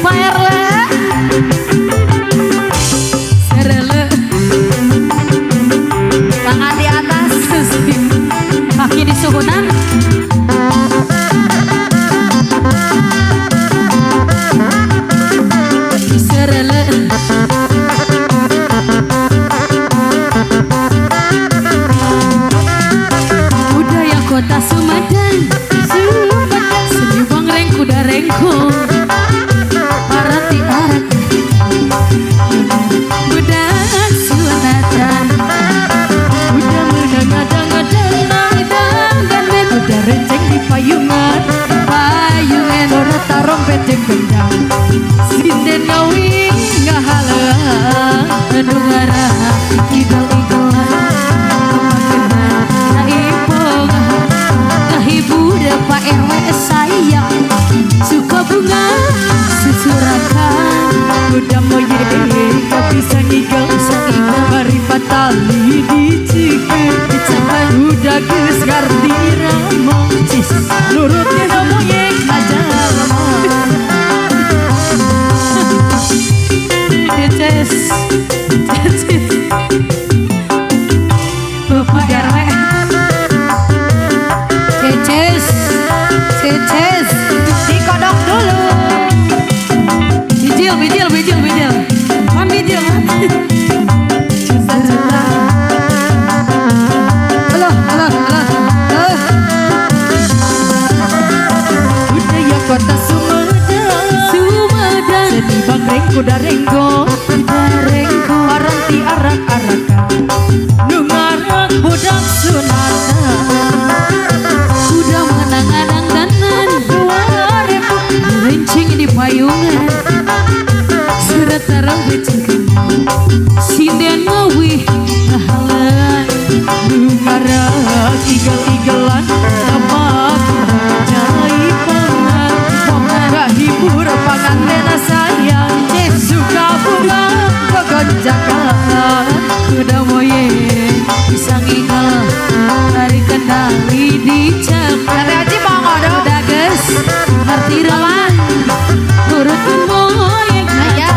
Pak RW Serele tangan di atas kaki di suhunan serele budaya kota Sumedang seni bangreng kuda rengkong arati arat budak sunatan udah menang-adang-adang dan udah renceng di payungan ora tarompet jeung gendang sinden ngawing ngahalang anu ngarah idol-idolan naipong ngahibur Pak RW sayang suka bunga susurakan udah moye gak bisa ngigel bari patali dicikeun dicapai udah geus ngarti ramong cis nurutnya ngomongnya aja Ceces Bapak RW Ceces dikodok dulu bijil Pan bijil halo budaya kota Sumedang seni bangreng kuda rengkong paranti arak-arakan nu ngarak budak sunatan udah menang-adang danan rencing di payungan surat tarang becek sinden ngawih ngahalan nu ngarak igel-igelan sama jaipan gak hibur pangantena sayang suka bunga kegonjakan udah moye bisa ngingel dari kendali dicap Kata Haji mau udah guys ngerti rawan turut moye aja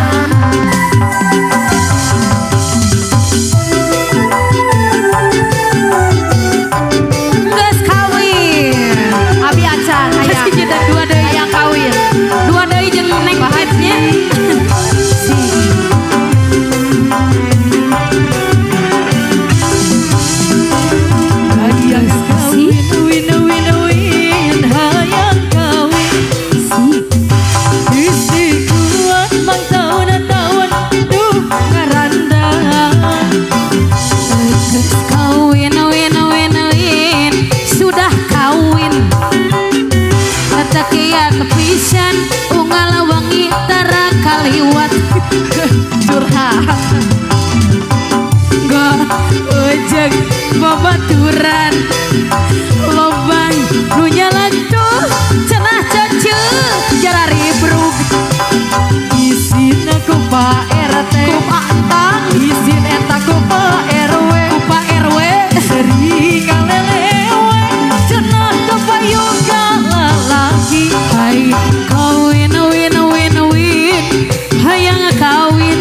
guys kawin abi acan ayang kita dua deui ayang kawin dua deui jeung neng vibes-nya hayang kawin win hayang kawin isi kuat mang tahun-tahun duh ngaranda kawin sudah kawin kata kiat pisan unggal wangi tara kaliwat curhat gak ojek babaturan lobang nu nyalan tuh cenah cacu jarari brug isina ku Pak RT ku Pak Tang isin eta ku Pak RW sering ngalelewe cenah kepayung lalaki hai kawin win hayang kawin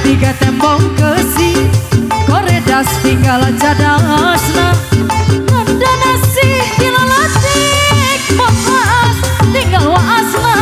tiga tembok kesi koredas tinggal cadasna ada nasi dilalatik waas tinggal waasna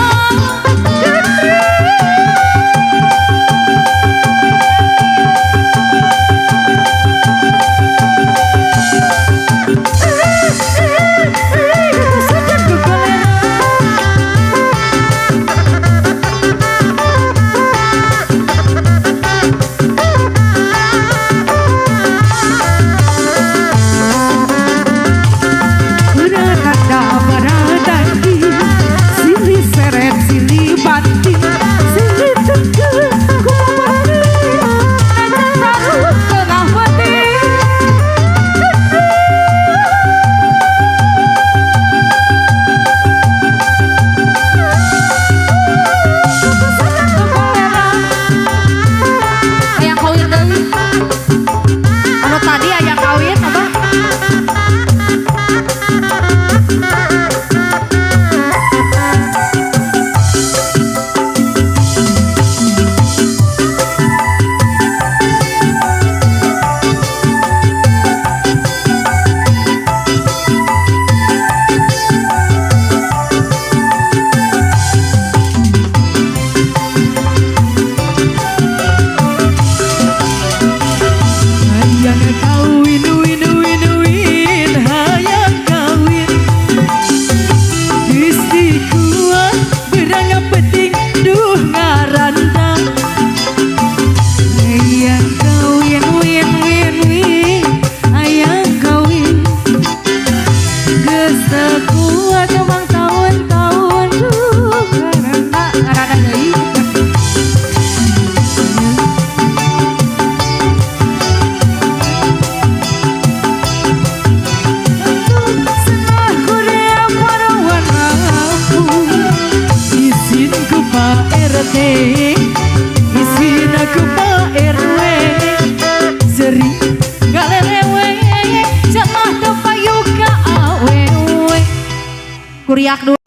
Isin aku Pak RW sering galelewe celah tepayu ka awewe kuriak dulu